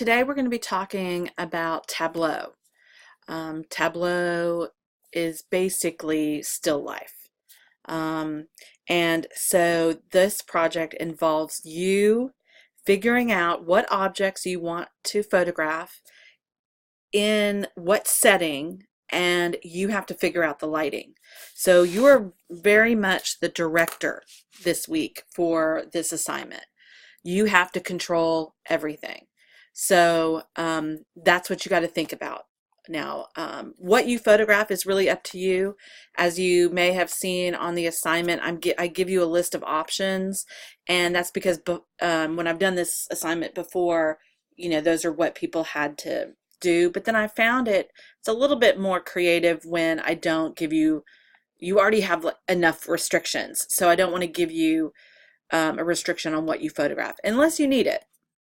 today we're going to be talking about Tableau. Tableau is basically still life. Um, and so this project involves you figuring out what objects you want to photograph in what setting, and you have to figure out the lighting. So you are very much the director this week for this assignment. You have to control everything. So that's what you got to think about. Now, what you photograph is really up to you. As you may have seen on the assignment, I give you a list of options, and that's because when I've done this assignment before, those are what people had to do. But then I found it's a little bit more creative when I don't give you, you already have enough restrictions. So I don't want to give you a restriction on what you photograph unless you need it.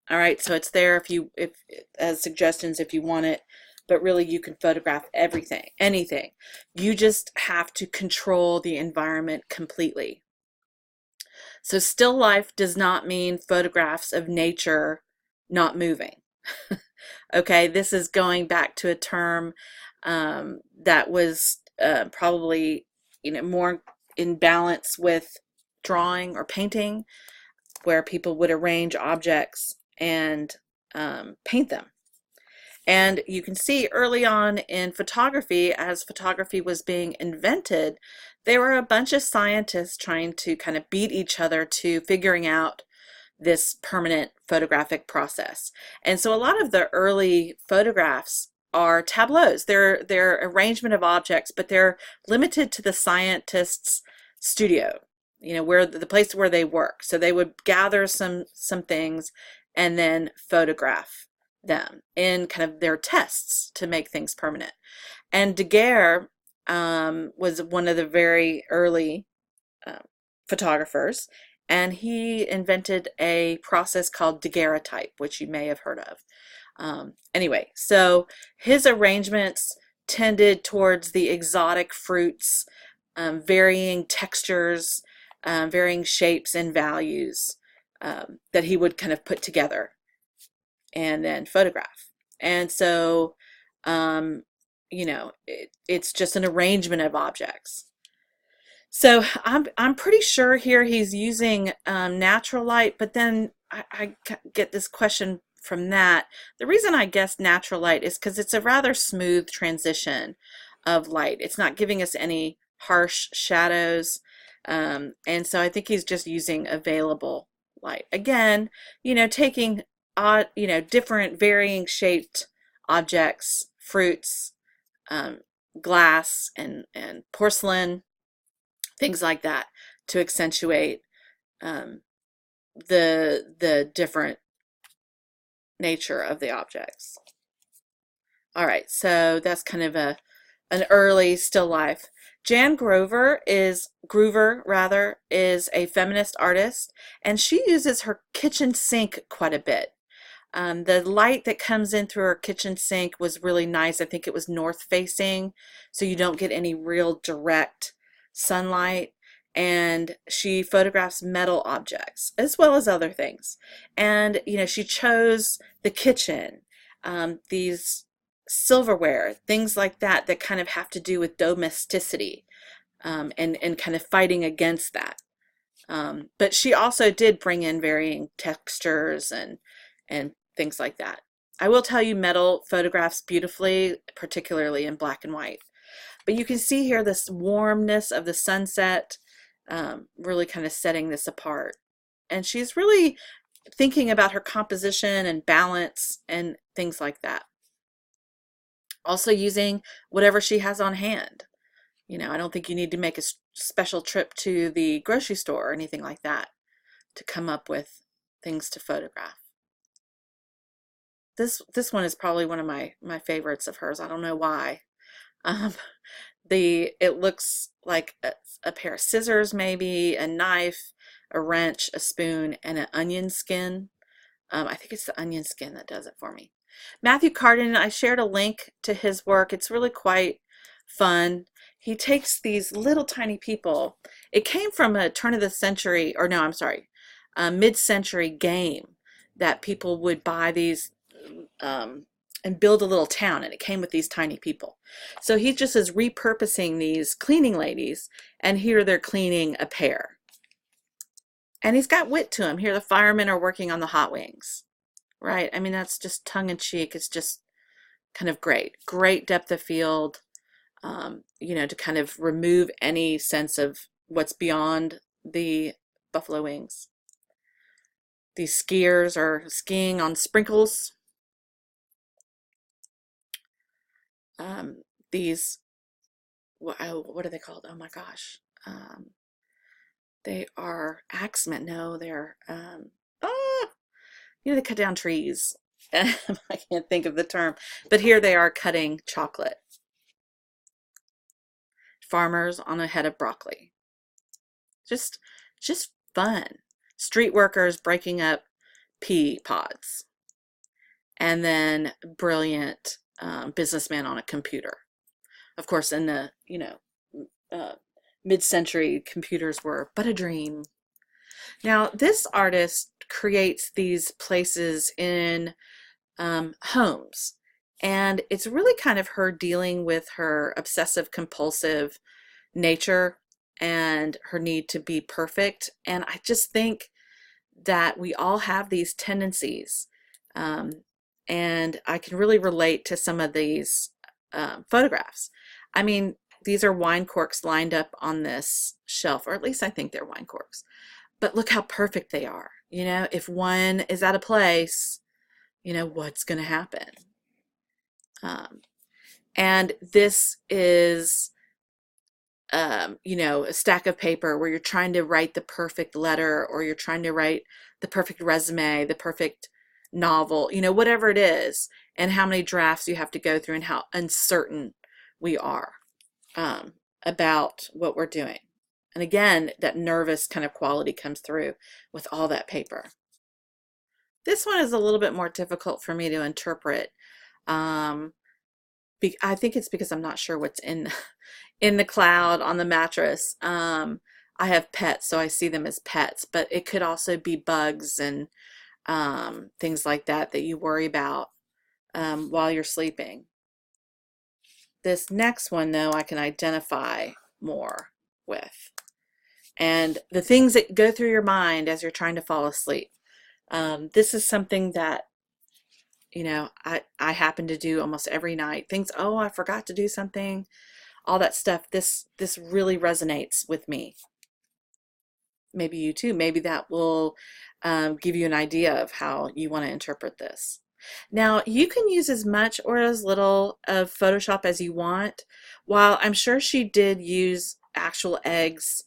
All right, so it's there if as suggestions if you want it, but really you can photograph everything, anything. You just have to control the environment completely. So still life does not mean photographs of nature not moving. Okay, this is going back to a term that was probably more in balance with drawing or painting, where people would arrange objects and paint them. And you can see early on in photography, as photography was being invented, there were a bunch of scientists trying to kind of beat each other to figuring out this permanent photographic process. And so a lot of the early photographs are tableaus. They're arrangement of objects, but they're limited to the scientist's studio, where the place where they work. So they would gather some things and then photograph them in kind of their tests to make things permanent. And Daguerre was one of the very early photographers, and he invented a process called daguerreotype, which you may have heard of. Anyway, so his arrangements tended towards the exotic fruits, varying textures, varying shapes and values that he would kind of put together and then photograph. And so, it's just an arrangement of objects. So I'm pretty sure here he's using natural light, but then I get this question from that. The reason I guess natural light is because it's a rather smooth transition of light. It's not giving us any harsh shadows. And so I think he's just using available light. Again, taking different varying shaped objects, fruits, glass and porcelain, things like that, to accentuate the different nature of the objects. All right, so that's kind of an early still life. Jan Groover is a feminist artist, and she uses her kitchen sink quite a bit. The light that comes in through her kitchen sink was really nice. I think it was north facing, so you don't get any real direct sunlight. And she photographs metal objects as well as other things. And she chose the kitchen, these silverware, things like that kind of have to do with domesticity, and kind of fighting against that. But she also did bring in varying textures and things like that. I will tell you, metal photographs beautifully, particularly in black and white. But you can see here this warmness of the sunset, really kind of setting this apart. And she's really thinking about her composition and balance and things like that. Also using whatever she has on hand. I don't think you need to make a special trip to the grocery store or anything like that to come up with things to photograph. This one is probably one of my favorites of hers. I don't know why. It looks like a pair of scissors, maybe a knife, a wrench, a spoon, and an onion skin. I think it's the onion skin that does it for me. Matthew Carden, I shared a link to his work. It's really quite fun. He takes these little tiny people. It came from a turn of the century, or no, I'm sorry, a mid-century game that people would buy these and build a little town, and it came with these tiny people. So he just is repurposing these cleaning ladies, and here they're cleaning a pair. And he's got wit to him. Here the firemen are working on the hot wings, right? I mean, that's just tongue-in-cheek. It's just kind of great. Great depth of field, you know, to kind of remove any sense of what's beyond the buffalo wings. These skiers are skiing on sprinkles. These, what are they called? Oh my gosh. They are axemen. No, they're, you know, they cut down trees. I can't think of the term, but here they are cutting chocolate. Farmers on a head of broccoli. Just fun. Street workers breaking up pea pods. And then brilliant businessman on a computer. Of course, in the, you know, mid-century, computers were but a dream. Now, this artist creates these places in homes, and it's really kind of her dealing with her obsessive compulsive nature and her need to be perfect. And I just think that we all have these tendencies, and I can really relate to some of these photographs. I mean, these are wine corks lined up on this shelf, or at least I think they're wine corks. But look how perfect they are. You know, if one is out of place, you know, what's going to happen? And this is, you know, a stack of paper where you're trying to write the perfect letter, or you're trying to write the perfect resume, the perfect novel, you know, whatever it is, and how many drafts you have to go through, and how uncertain we are about what we're doing. And again, that nervous kind of quality comes through with all that paper. This one is a little bit more difficult for me to interpret. I think it's because I'm not sure what's in the cloud on the mattress. I have pets, so I see them as pets, but it could also be bugs and things like that that you worry about while you're sleeping. This next one, though, I can identify more with. And the things that go through your mind as you're trying to fall asleep. This is something that, you know, I happen to do almost every night. Things, oh, I forgot to do something, all that stuff. This really resonates with me. Maybe you too. Maybe that will give you an idea of how you want to interpret this. Now, you can use as much or as little of Photoshop as you want. While I'm sure she did use actual eggs,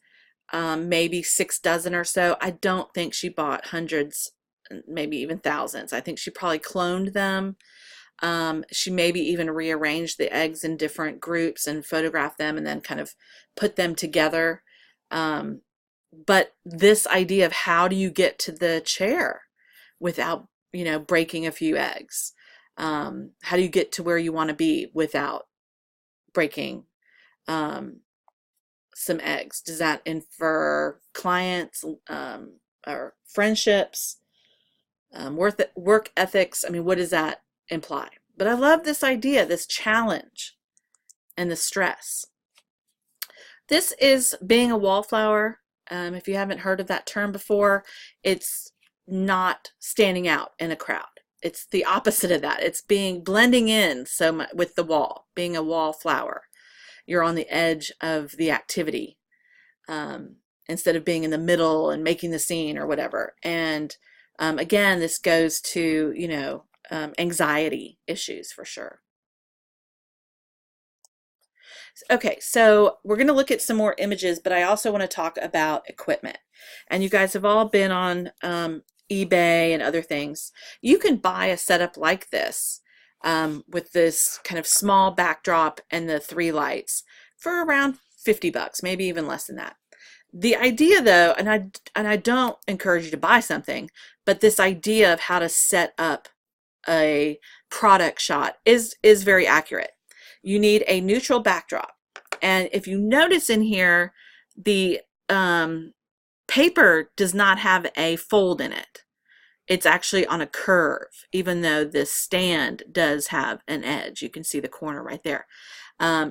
maybe 6 dozen or so, I don't think she bought hundreds, maybe even thousands. I think she probably cloned them. She maybe even rearranged the eggs in different groups and photographed them and then kind of put them together. But this idea of how do you get to the chair without, you know, breaking a few eggs? How do you get to where you want to be without breaking some eggs? Does that infer clients or friendships, work ethics? I mean, what does that imply? But I love this idea, this challenge and the stress. This is being a wallflower. If you haven't heard of that term before, it's not standing out in a crowd. It's the opposite of that. It's blending in so much with the wall, being a wallflower. You're on the edge of the activity instead of being in the middle and making the scene or whatever. And again, this goes to, you know, anxiety issues for sure. Okay, so we're going to look at some more images, but I also want to talk about equipment. And you guys have all been on eBay and other things. You can buy a setup like this with this kind of small backdrop and the 3 lights for around 50 bucks, maybe even less than that. The idea though, and I don't encourage you to buy something, but this idea of how to set up a product shot is very accurate. You need a neutral backdrop. And if you notice in here, the paper does not have a fold in it. it's actually on a curve, even though this stand does have an edge. You can see the corner right there.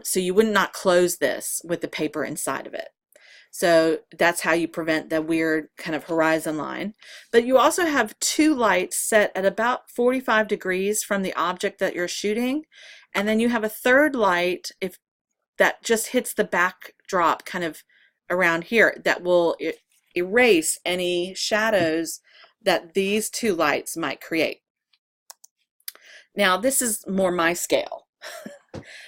So you would not close this with the paper inside of it. So that's how you prevent the weird kind of horizon line. But you also have two lights set at about 45 degrees from the object that you're shooting. And then you have a third light if that just hits the backdrop kind of around here that will erase any shadows that these two lights might create. Now this is more my scale,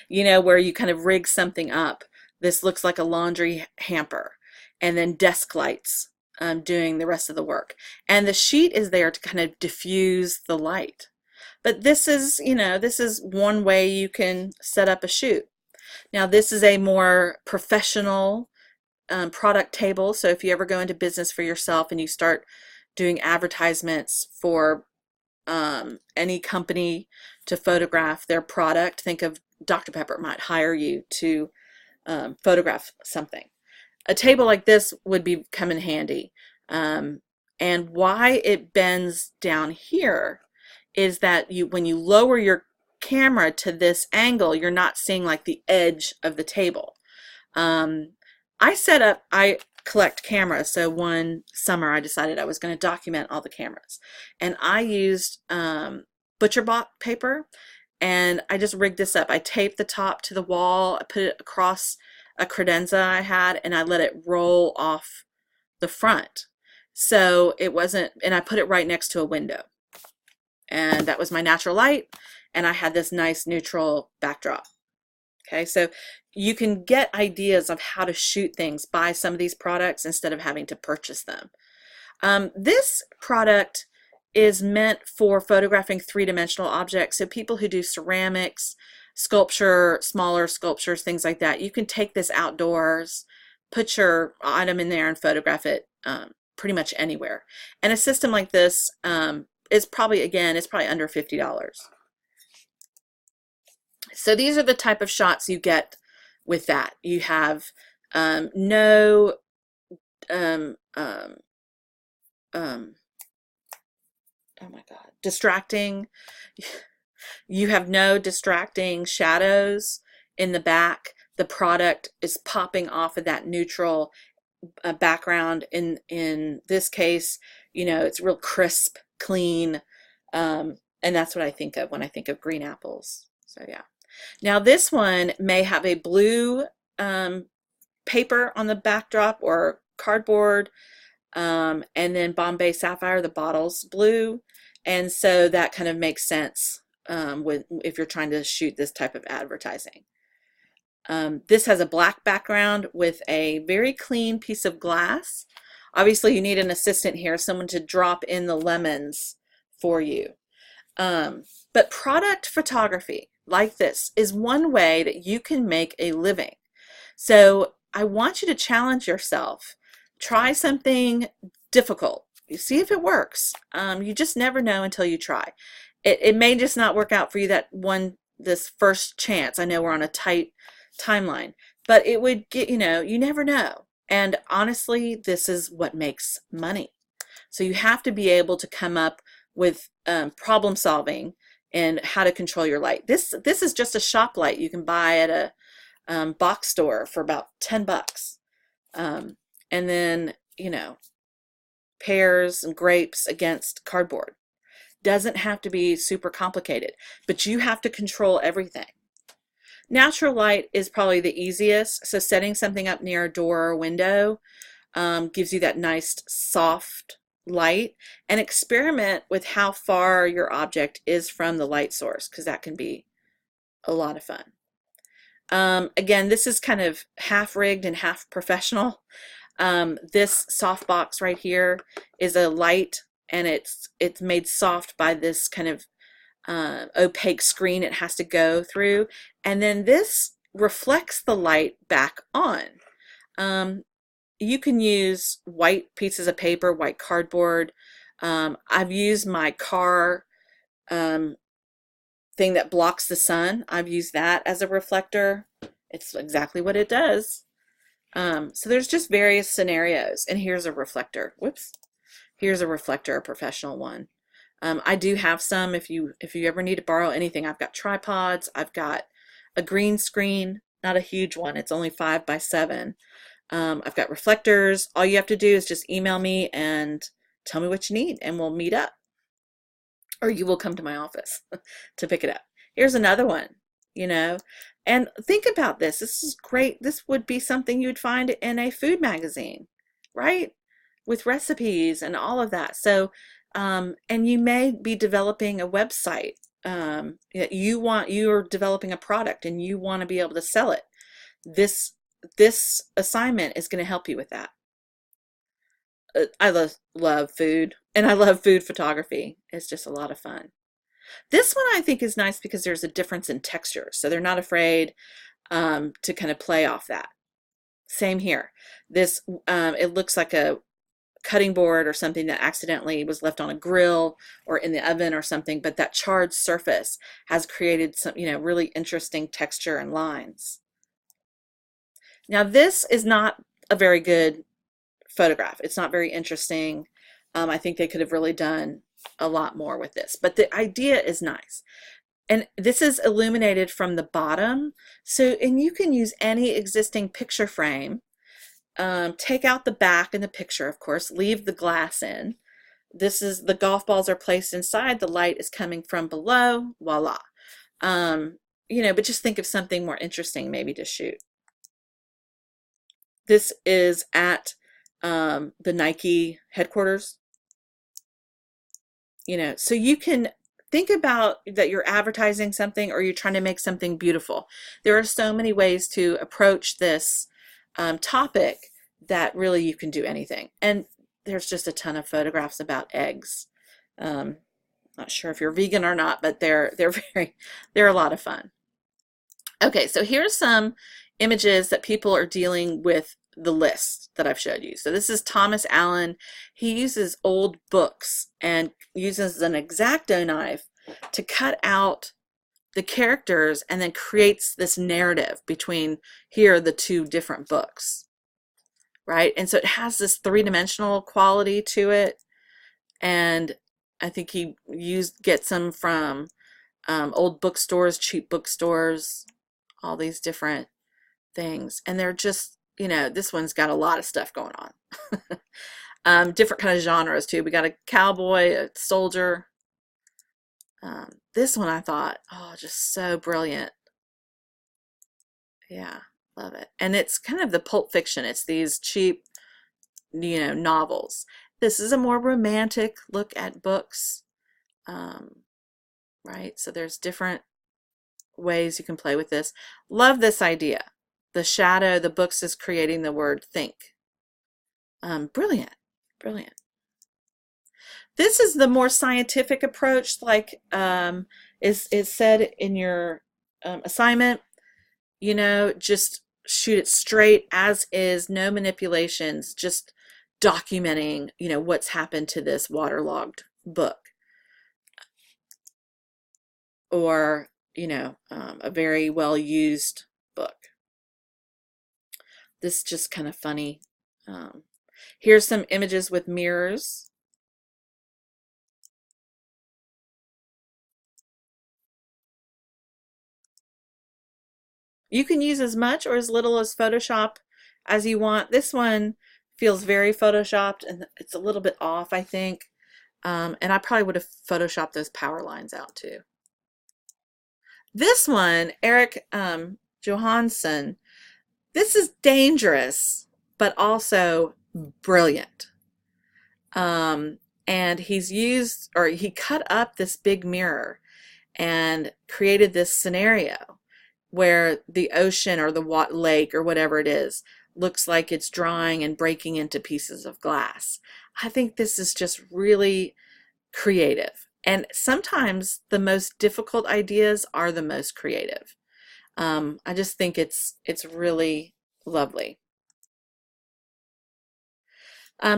you know, where you kind of rig something up. This looks like a laundry hamper, and then desk lights doing the rest of the work. And the sheet is there to kind of diffuse the light. But this is, you know, this is one way you can set up a shoot. Now this is a more professional product table. So if you ever go into business for yourself and you start doing advertisements for any company to photograph their product, think of Dr. Pepper might hire you to photograph something. A table like this would come in handy. And why it bends down here is that when you lower your camera to this angle, you're not seeing like the edge of the table. I collect cameras, so one summer I decided I was going to document all the cameras, and I used butcher block paper, and I just rigged this up. I taped the top to the wall, I put it across a credenza I had, and I let it roll off the front, so it wasn't, and I put it right next to a window, and that was my natural light, and I had this nice neutral backdrop. Okay, so you can get ideas of how to shoot things by some of these products instead of having to purchase them. This product is meant for photographing three-dimensional objects. So people who do ceramics, sculpture, smaller sculptures, things like that, you can take this outdoors, put your item in there and photograph it pretty much anywhere. And a system like this is probably, again, it's probably under $50. So these are the type of shots you get with that. You have no oh my God, distracting. You have no distracting shadows in the back. The product is popping off of that neutral background. In this case, you know, it's real crisp, clean, and that's what I think of when I think of green apples. So yeah. Now this one may have a blue paper on the backdrop or cardboard, and then Bombay Sapphire, the bottle's blue, and so that kind of makes sense if you're trying to shoot this type of advertising. This has a black background with a very clean piece of glass. Obviously you need an assistant here, someone to drop in the lemons for you. But product photography like this is one way that you can make a living. So I want you to challenge yourself. Try something difficult. You see if it works. You just never know until you try. It may just not work out for you this first chance. I know we're on a tight timeline, but it would get, you know, you never know. And honestly, this is what makes money. So you have to be able to come up with problem solving and how to control your light. This is just a shop light you can buy at a box store for about 10 bucks. And then, you know, pears and grapes against cardboard. Doesn't have to be super complicated, but you have to control everything. Natural light is probably the easiest. So setting something up near a door or window gives you that nice soft light, and experiment with how far your object is from the light source, because that can be a lot of fun. Again, this is kind of half rigged and half professional. This softbox right here is a light, and it's made soft by this kind of opaque screen it has to go through, and then this reflects the light back on. You can use white pieces of paper, white cardboard. I've used my car thing that blocks the sun. I've used that as a reflector. It's exactly what it does. So there's just various scenarios. And here's a reflector. Whoops. Here's a reflector, a professional one. I do have some if you ever need to borrow anything. I've got tripods, I've got a green screen, not a huge one, it's only 5 by 7. I've got reflectors. All you have to do is just email me and tell me what you need, and we'll meet up. Or you will come to my office to pick it up. Here's another one, you know. And think about this. This is great. This would be something you'd find in a food magazine, right? With recipes and all of that. So, and you may be developing a website. You're developing a product and you want to be able to sell it. This assignment is going to help you with that. I love food, and I love food photography. It's just a lot of fun. This one I think is nice because there's a difference in texture, so they're not afraid to kind of play off that. Same here. This it looks like a cutting board or something that accidentally was left on a grill or in the oven or something, but that charred surface has created some, really interesting texture and lines. Now this is not a very good photograph. It's not very interesting. I think they could have really done a lot more with this, but the idea is nice. And this is illuminated from the bottom. So, and you can use any existing picture frame. Take out the back in the picture, of course, leave the glass in. This is the golf balls are placed inside. The light is coming from below. Voila. But just think of something more interesting maybe to shoot. This is at the Nike headquarters. So you can think about that you're advertising something or you're trying to make something beautiful. There are so many ways to approach this topic that really you can do anything. And there's just a ton of photographs about eggs. Not sure if you're vegan or not, but they're a lot of fun. Okay, so here's some images that people are dealing with the list that I've showed you. So this is Thomas Allen. He uses old books and uses an X-Acto knife to cut out the characters and then creates this narrative between here the two different books, right? And so it has this three-dimensional quality to it, and I think he gets them from old bookstores, cheap bookstores, all these different things, and they're just, this one's got a lot of stuff going on. Different kind of genres too. We got a cowboy, a soldier. This one I thought, oh, just so brilliant. Yeah, love it. And it's kind of the Pulp Fiction. It's these cheap, novels. This is a more romantic look at books, right? So there's different ways you can play with this. Love this idea. The shadow, the books is creating the word think. Brilliant, brilliant. This is the more scientific approach, like is said in your assignment. Just shoot it straight as is, no manipulations, just documenting, what's happened to this waterlogged book. Or, a very well used book. This is just kind of funny. Here's some images with mirrors. You can use as much or as little as Photoshop as you want. This one feels very Photoshopped and it's a little bit off, I think. And I probably would have Photoshopped those power lines out too. This one, Eric Johansson, this is dangerous, but also brilliant. And he cut up this big mirror and created this scenario where the ocean or the lake or whatever it is looks like it's drying and breaking into pieces of glass. I think this is just really creative. And sometimes the most difficult ideas are the most creative. I just think it's really lovely.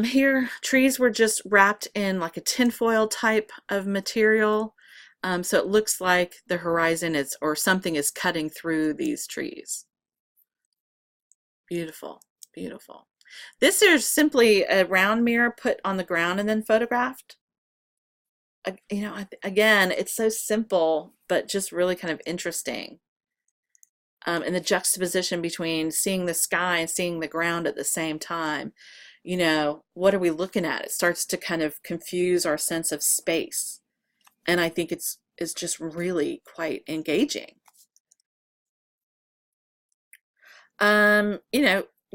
Here, trees were just wrapped in like a tinfoil type of material. So it looks like the horizon is, or something is cutting through these trees. Beautiful, beautiful. This is simply a round mirror put on the ground and then photographed. again, it's so simple, but just really kind of interesting. And the juxtaposition between seeing the sky and seeing the ground at the same time. What are we looking at? It starts to kind of confuse our sense of space. And I think it's just really quite engaging.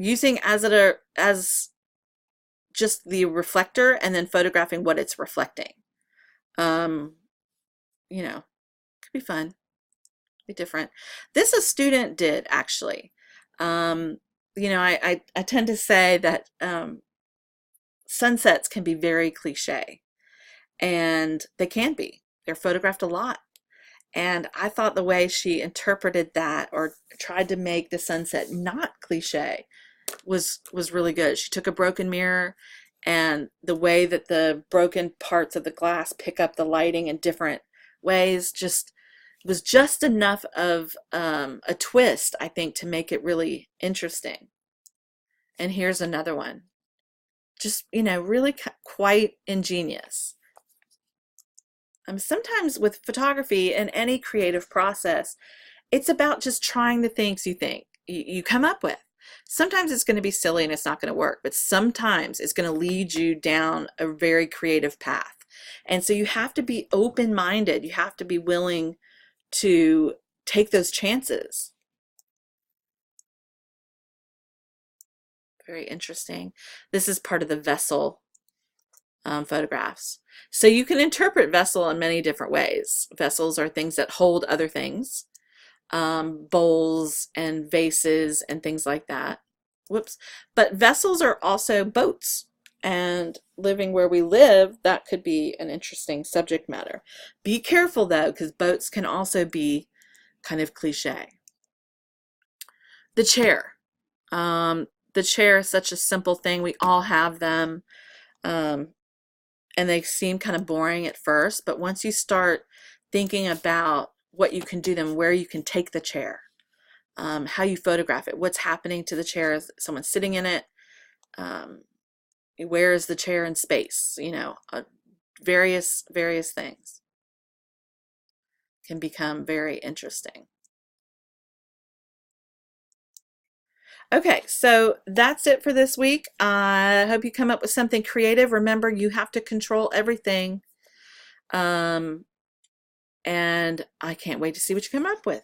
Using as just the reflector and then photographing what it's reflecting. Um, could be fun, be different. This a student did actually. I tend to say that sunsets can be very cliche, and they can be. They're photographed a lot. And I thought the way she interpreted that or tried to make the sunset not cliche was really good. She took a broken mirror, and the way that the broken parts of the glass pick up the lighting in different ways just was just enough of a twist, I think, to make it really interesting. And here's another one. Just, really quite ingenious. Sometimes with photography and any creative process, it's about just trying the things you come up with. Sometimes it's going to be silly and it's not going to work, but sometimes it's going to lead you down a very creative path. And so you have to be open-minded. You have to be willing to take those chances. Very interesting. This is part of the vessel photographs. So you can interpret vessel in many different ways. Vessels are things that hold other things, bowls and vases and things like that. Whoops. But vessels are also boats. And living where we live, that could be an interesting subject matter. Be careful though, because boats can also be kind of cliche. The chair. The chair is such a simple thing. We all have them. And they seem kind of boring at first, but once you start thinking about what you can do them, where you can take the chair, how you photograph it, what's happening to the chair, is someone sitting in it, where is the chair in space, various things can become very interesting. Okay, so that's it for this week. I hope you come up with something creative. Remember, you have to control everything. And I can't wait to see what you come up with.